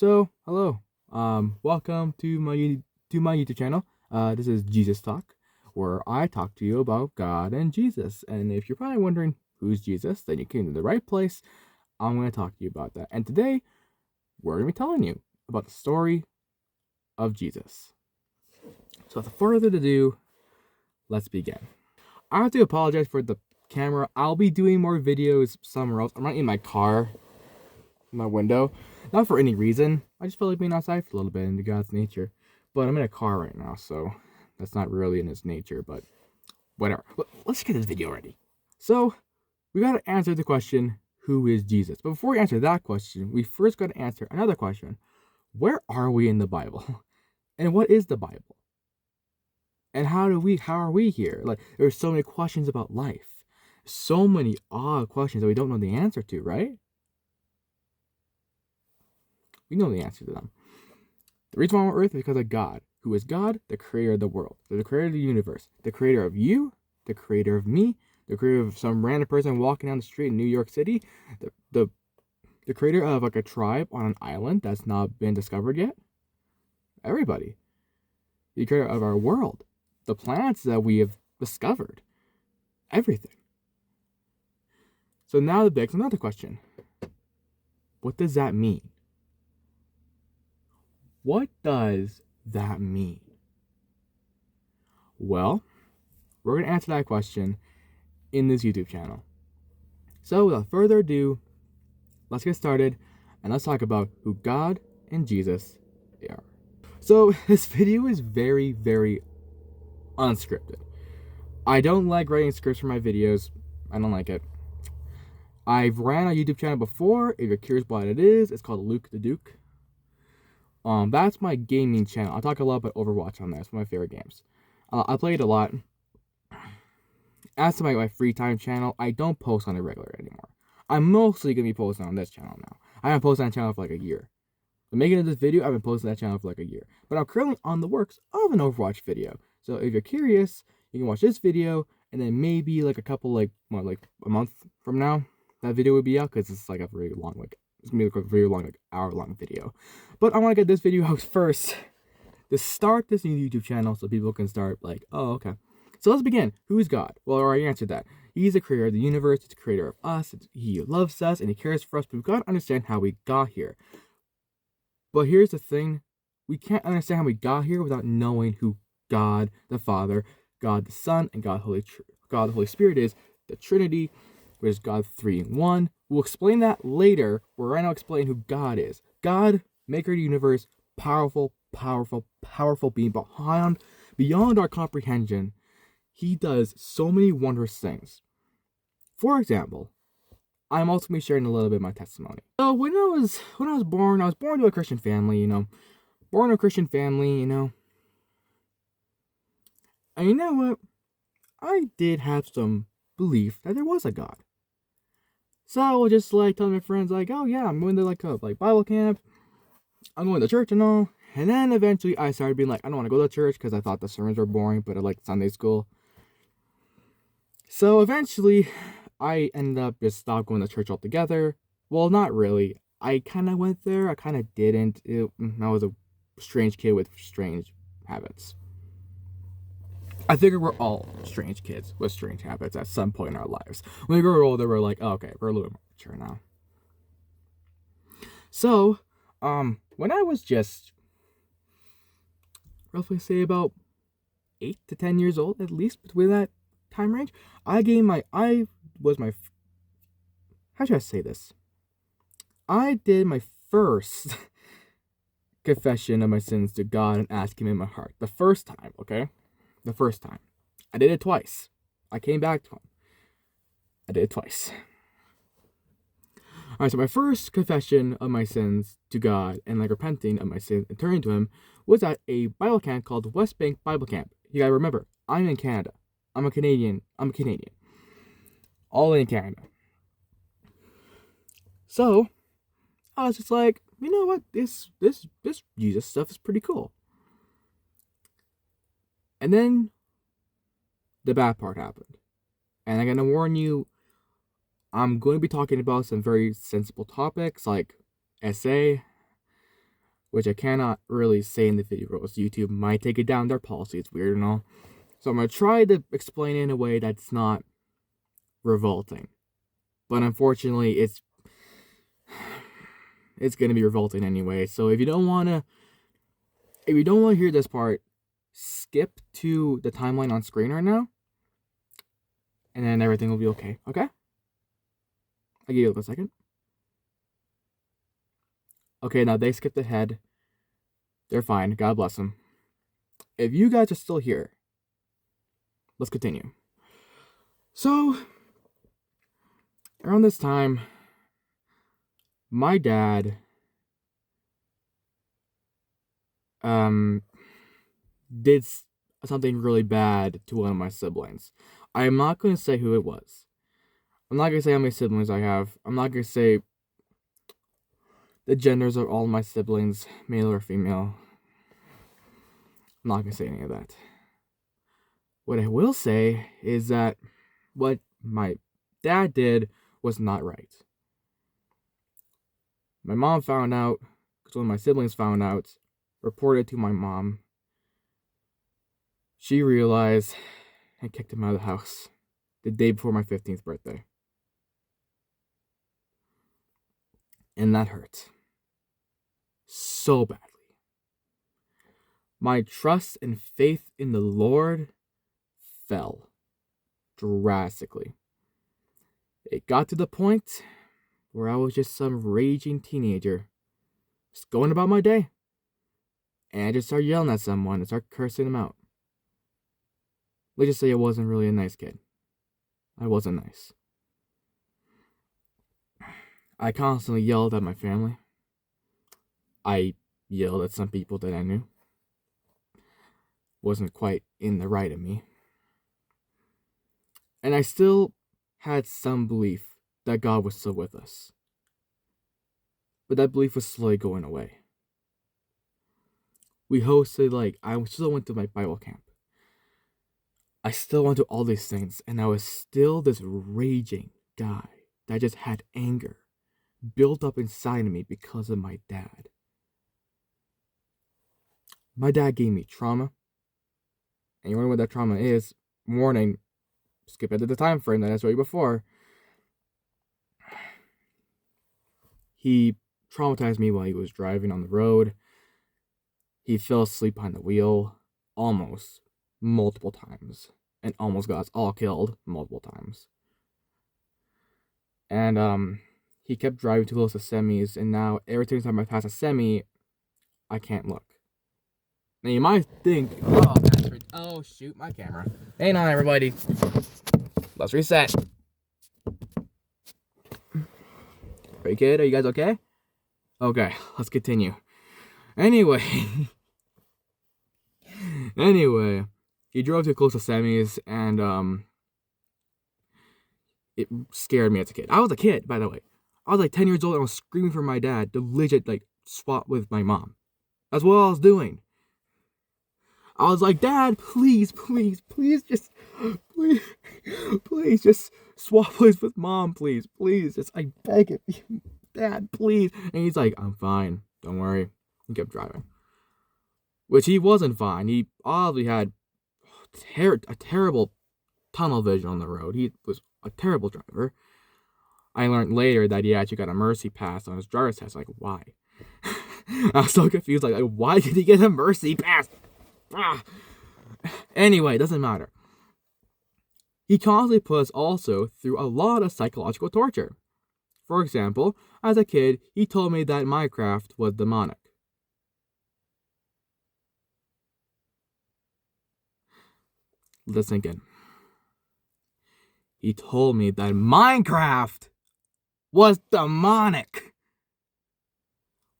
Hello. Welcome to my YouTube channel. This is Jesus Talk, where I talk to you about God and Jesus. And if you're probably wondering who's Jesus, then you came to the right place. I'm going to talk to you about that. And today, we're going to be telling you about the story of Jesus. So, without further ado, let's begin. I have to apologize for the camera. I'll be doing more videos somewhere else. I'm not in my car, my window. Not for any reason. I just feel like being outside for a little bit into God's nature. But I'm in a car right now, so that's not really in His nature, but whatever. Let's get this video ready. So, we gotta answer the question, who is Jesus? But before we answer that question, we first gotta answer another question. Where are we in the Bible? And what is the Bible? And how are we here? Like, there's so many questions about life. So many odd questions that we don't know the answer to, right? We know the answer to them. The reason why we're on earth is because of God. Who is God? The creator of the world. The creator of the universe. The creator of you. The creator of me. The creator of some random person walking down the street in New York City. The creator of like a tribe on an island that's not been discovered yet. Everybody. The creator of our world. The planets that we have discovered. Everything. So now the begs another question. What does that mean? What does that mean? Well, we're going to answer that question in this YouTube channel. So without further ado, let's get started and let's talk about who God and Jesus are. So this video is very, very unscripted. I don't like writing scripts for my videos. I don't like it. I've ran a YouTube channel before. If you're curious what it is, it's called Luke the Duke. That's my gaming channel. I talk a lot about Overwatch on there. It's one of my favorite games. I play it a lot. As to my free time channel, I don't post on it regular anymore. I'm mostly going to be posting on this channel now. I haven't posted on that channel for like a year. The making of this video, I've been posting that channel for like a year. But I'm currently on the works of an Overwatch video. So if you're curious, you can watch this video, and then maybe like a month from now, that video would be out, because it's like a very long, it's going to be like a very long, hour-long video. But I want to get this video out first to start this new YouTube channel so people can start like, oh, okay. So let's begin. Who is God? Well, I already answered that. He's the creator of the universe. He's the creator of us. He loves us and he cares for us. But we've got to understand how we got here. But here's the thing. We can't understand how we got here without knowing who God the Father, God the Son, and God the Holy Spirit is. The Trinity, which is God 3 in 1. We'll explain that later. We're right now explaining who God is. God, maker of the universe, powerful, powerful, powerful being beyond our comprehension. He does so many wondrous things. For example, I'm also going to be sharing a little bit of my testimony. So when I was born to a Christian family, Born to a Christian family, And you know what? I did have some belief that there was a God. So I was just like telling my friends, like, oh yeah, I'm going to like a Bible camp. I'm going to church and all. And then eventually I started being like, I don't want to go to church because I thought the sermons were boring, but I liked Sunday school. So eventually, I ended up just stopped going to church altogether. Well, not really. I kind of went there. I kind of didn't. I was a strange kid with strange habits. I figure we're all strange kids with strange habits at some point in our lives. When we grow older, we're like, oh, okay, we're a little more mature now. So, when I was just roughly say about 8 to 10 years old, at least between that time range, how should I say this? I did my first confession of my sins to God and asked him in my heart. The first time, okay? The first time. I did it twice. I came back to him. I did it twice. Alright, so my first confession of my sins to God and repenting of my sins and turning to him was at a Bible camp called West Bank Bible Camp. You gotta remember, I'm in Canada. I'm a Canadian. All in Canada. So, I was just like, you know what? This Jesus stuff is pretty cool. And then the bad part happened. And I'm gonna warn you, I'm going to be talking about some very sensible topics like SA, which I cannot really say in the video rules. YouTube might take it down. Their policy, it's weird and all. So I'm going to try to explain it in a way that's not revolting. But unfortunately, it's going to be revolting anyway. So if you don't want to hear this part, skip to the timeline on screen right now. And then everything will be okay. Okay? I'll give you a second. Okay, now they skipped ahead. They're fine. God bless them. If you guys are still here, let's continue. So, around this time, my dad did something really bad to one of my siblings. I am not going to say who it was. I'm not going to say how many siblings I have. I'm not going to say the genders of all my siblings, male or female. I'm not going to say any of that. What I will say is that what my dad did was not right. My mom found out, because one of my siblings found out, reported to my mom. She realized and kicked him out of the house the day before my 15th birthday. And that hurt so badly. My trust and faith in the Lord fell drastically. It got to the point where I was just some raging teenager, just going about my day. And I just started yelling at someone and started cursing them out. Let's just say I wasn't really a nice kid. I wasn't nice. I constantly yelled at my family. I yelled at some people that I knew. Wasn't quite in the right of me. And I still had some belief that God was still with us. But that belief was slowly going away. We hosted, I still went to my Bible camp. I still went to all these things, and I was still this raging guy that just had anger built up inside of me because of my dad. My dad gave me trauma. And you wonder what that trauma is. Warning, skip ahead to the time frame that I showed you before. He traumatized me while he was driving on the road. He fell asleep behind the wheel almost multiple times. And almost got us all killed multiple times. And he kept driving too close to semis, and now every time I pass a semi, I can't look. Now you might think, oh shoot, my camera. Hang on, everybody. Let's reset. Are you good? Are you guys okay? Okay, let's continue. Anyway, he drove too close to semis, and it scared me as a kid. I was a kid, by the way. I was 10 years old and I was screaming for my dad to legit swap with my mom. That's what I was doing. I was like, Dad, please, just swap place with Mom, please, just, I beg it, Dad, please. And he's like, I'm fine, don't worry. He kept driving. Which he wasn't fine. He obviously had a terrible tunnel vision on the road. He was a terrible driver. I learned later that he actually got a mercy pass on his driver's test. Why? I was so confused. Why did he get a mercy pass? Anyway, it doesn't matter. He constantly put us also through a lot of psychological torture. For example, as a kid, he told me that Minecraft was demonic. Listen again. He told me that Minecraft was demonic.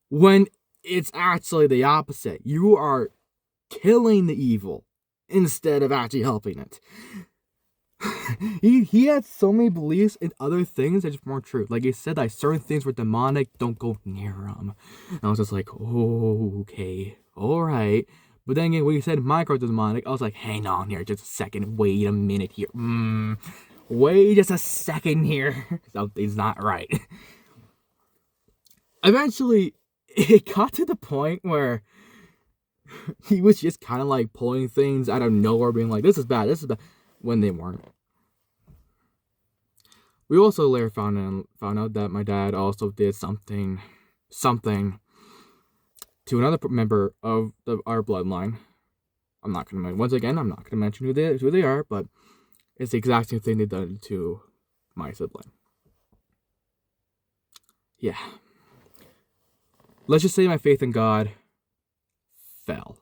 When it's actually the opposite. You are killing the evil instead of actually helping it. he had so many beliefs in other things that just weren't true. He said that certain things were demonic, don't go near them. And I was just oh, okay, alright. But then again, when he said Minecraft was demonic, I was hang on here just a second, wait a minute here. Wait just a second here. Something's not right. Eventually, it got to the point where he was just kind of like pulling things out of nowhere, being like, this is bad, when they weren't. We also later found out that my dad also did something to another member of our bloodline. I'm not going to mention who they are, but it's the exact same thing they did to my sibling. Yeah. Let's just say my faith in God fell.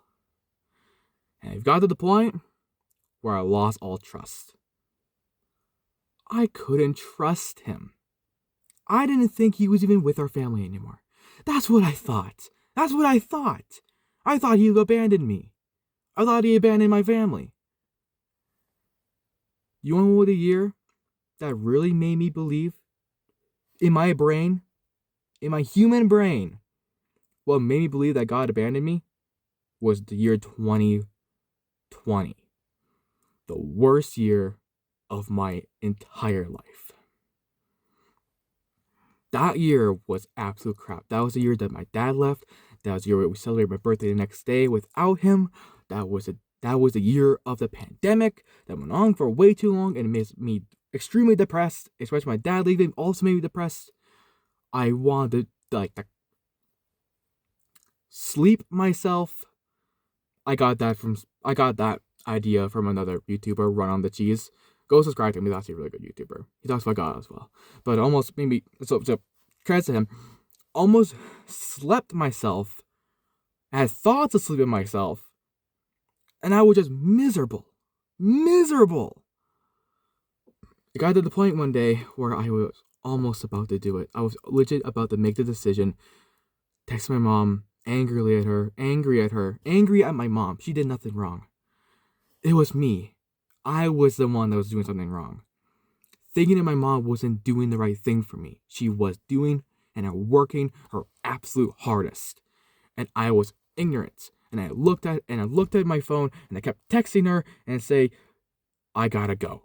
And it got to the point where I lost all trust. I couldn't trust him. I didn't think he was even with our family anymore. That's what I thought. I thought he abandoned me. I thought he abandoned my family. You want to know what the year that really made me believe? In my brain, in my human brain, what made me believe that God abandoned me was the year 2020. The worst year of my entire life. That year was absolute crap. That was the year that my dad left. That was the year we celebrated my birthday the next day without him. That was the year of the pandemic that went on for way too long and made me extremely depressed. Especially my dad leaving also made me depressed. I wanted to sleep myself. I got that idea from another YouTuber, Run on the Cheese. Go subscribe to him. He's actually a really good YouTuber. He talks about God as well. But almost made me, so credit to him, almost slept myself. I had thoughts of sleeping myself. And I was just miserable. Miserable. It got to the point one day where I was almost about to do it. I was legit about to make the decision. Text my mom, angry at my mom. She did nothing wrong. It was me. I was the one that was doing something wrong. Thinking that my mom wasn't doing the right thing for me. She was doing and working her absolute hardest. And I was ignorant. And I looked at my phone and I kept texting her and say, I gotta go.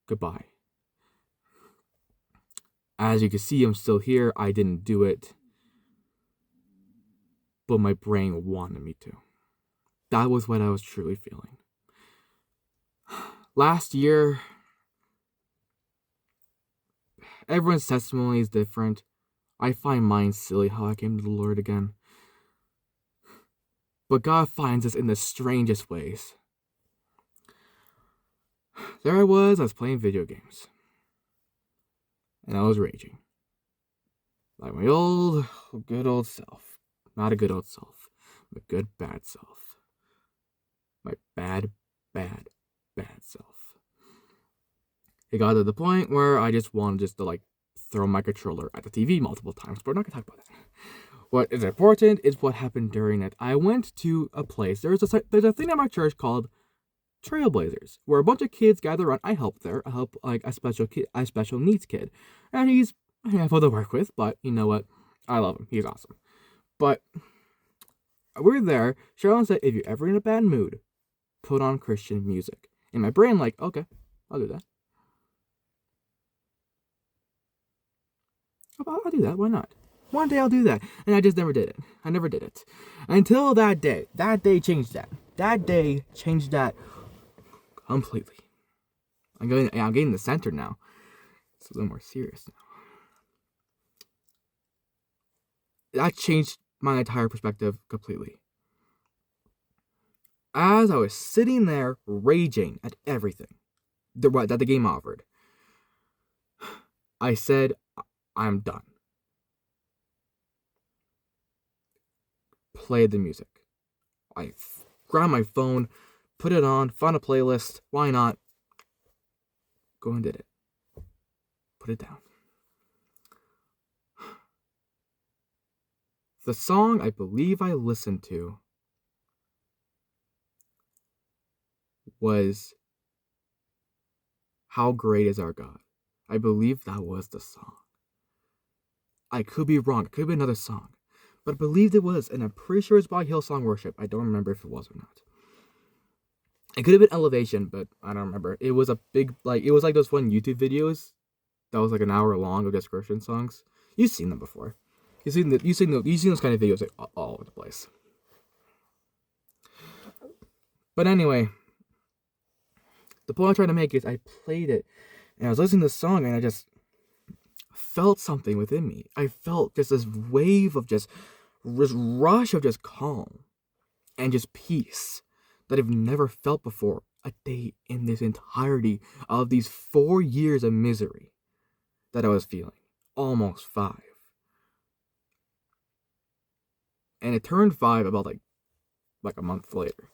Goodbye. As you can see, I'm still here. I didn't do it. But my brain wanted me to. That was what I was truly feeling. Last year, everyone's testimony is different. I find mine silly how I came to the Lord again. But God finds us in the strangest ways. There I was playing video games. And I was raging. Like my good old self. Not a good old self. My good bad self. My bad self. It got to the point where I just wanted to throw my controller at the TV multiple times, but we're not gonna talk about that. What is important is what happened during it. I went to a place. There's a thing at my church called Trailblazers, where a bunch of kids gather around. I help there. I help a special needs kid, and he's a handful to work with. But you know what? I love him. He's awesome. But we're there. Sharon said, if you're ever in a bad mood, put on Christian music. In my brain, okay, I'll do that. I'll do that. Why not? One day I'll do that. And I just never did it. I never did it. Until that day. That day changed that. That day changed that completely. I'm getting the center now. It's a little more serious now. That changed my entire perspective completely. As I was sitting there raging at everything that the game offered, I said, I'm done. Played the music. I grabbed my phone, put it on, found a playlist. Why not? Go and did it. Put it down. The song I believe I listened to was How Great Is Our God. I believe that was the song. I could be wrong. It could be another song. But I believed it was, and I'm pretty sure it's by Hillsong Worship. I don't remember if it was or not. It could have been Elevation, but I don't remember. It was a big, it was like those fun YouTube videos that was an hour long of just Christian songs. You've seen them before. You seen those kind of videos like all over the place. But anyway, the point I'm trying to make is I played it and I was listening to the song and I just felt something within me. I felt just this wave of this rush of just calm and just peace that I've never felt before a day in this entirety of these 4 years of misery that I was feeling. Almost 5. And it turned 5 about like a month later.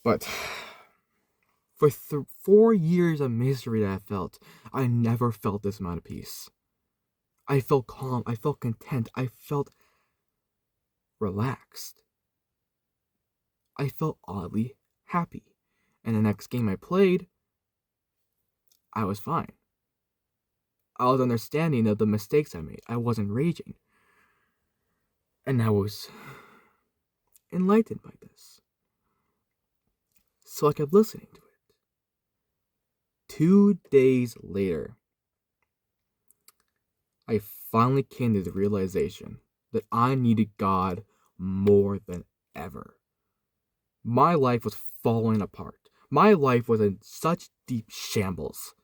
But for 4 years of misery that I felt, I never felt this amount of peace. I felt calm. I felt content. I felt relaxed. I felt oddly happy. And the next game I played, I was fine. I was understanding of the mistakes I made. I wasn't raging. And I was enlightened by this. So I kept listening to it. 2 days later, I finally came to the realization that I needed God more than ever. My life was falling apart. My life was in such deep shambles.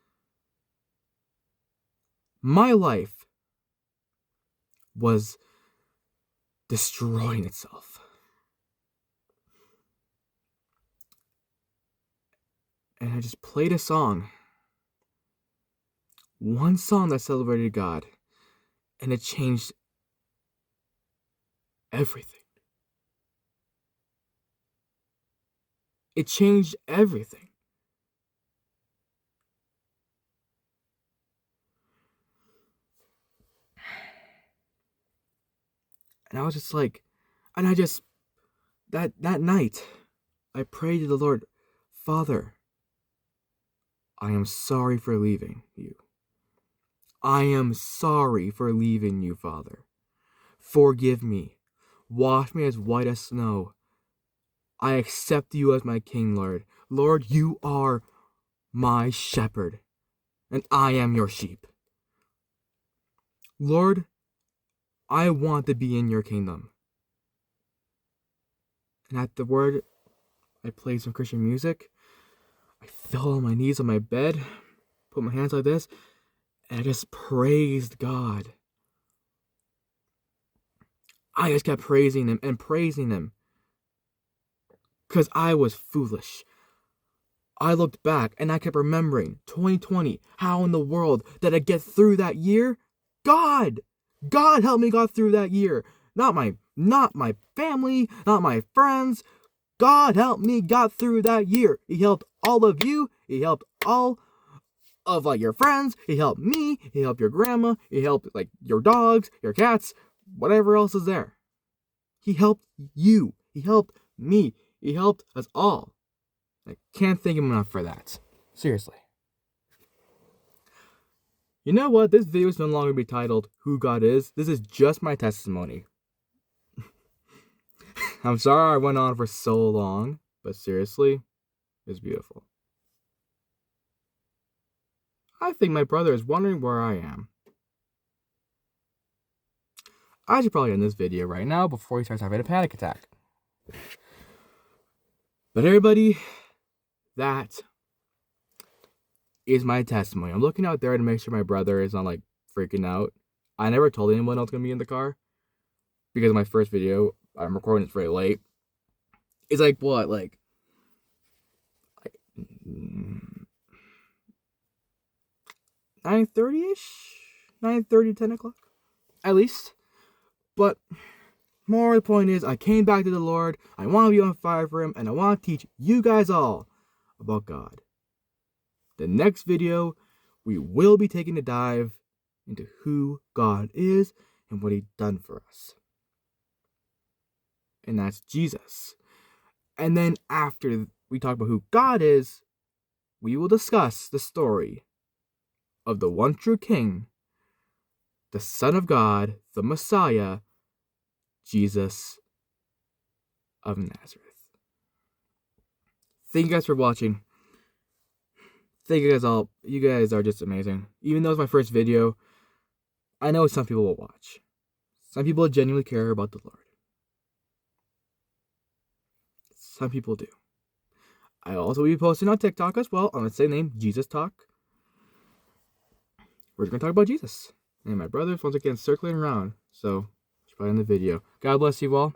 My life was destroying itself. And I just played a song. One song that celebrated God. And it changed everything. It changed everything. And I was just like, and I just, that night, I prayed to the Lord, Father, I am sorry for leaving you. I am sorry for leaving you, Father. Forgive me. Wash me as white as snow. I accept you as my King, Lord. Lord, you are my shepherd, and I am your sheep. Lord, I want to be in your kingdom. And at the word, I played some Christian music. I fell on my knees on my bed, put my hands like this, and I just praised God. I just kept praising him and praising him. Because I was foolish. I looked back and I kept remembering 2020. How in the world did I get through that year? God! God helped me get through that year. Not my family, not my friends. God helped me got through that year. He helped all of you. He helped all of your friends. He helped me. He helped your grandma. He helped your dogs, your cats, whatever else is there. He helped you. He helped me. He helped us all. I can't thank him enough for that. Seriously. You know what? This video is no longer be titled Who God Is. This is just my testimony. I'm sorry I went on for so long, but seriously, it's beautiful. I think my brother is wondering where I am. I should probably end this video right now before he starts having a panic attack. But everybody, that is my testimony. I'm looking out there to make sure my brother is not freaking out. I never told anyone else gonna be in the car because my first video, I'm recording this very late. It's 9:30ish, 9:30, 10 o'clock, at least. But more the point is, I came back to the Lord. I want to be on fire for him, and I want to teach you guys all about God. The next video, we will be taking a dive into who God is and what He's done for us. And that's Jesus. And then after we talk about who God is, we will discuss the story of the one true King, the Son of God, the Messiah, Jesus of Nazareth. Thank you guys for watching. Thank you guys all. You guys are just amazing. Even though it's my first video, I know some people will watch. Some people genuinely care about the Lord. Some people do. I also will be posting on TikTok as well on the same name, Jesus Talk. We're just going to talk about Jesus. And my brother's once again circling around. So, it's probably in the video. God bless you all.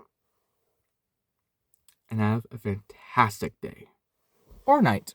And have a fantastic day. Or night.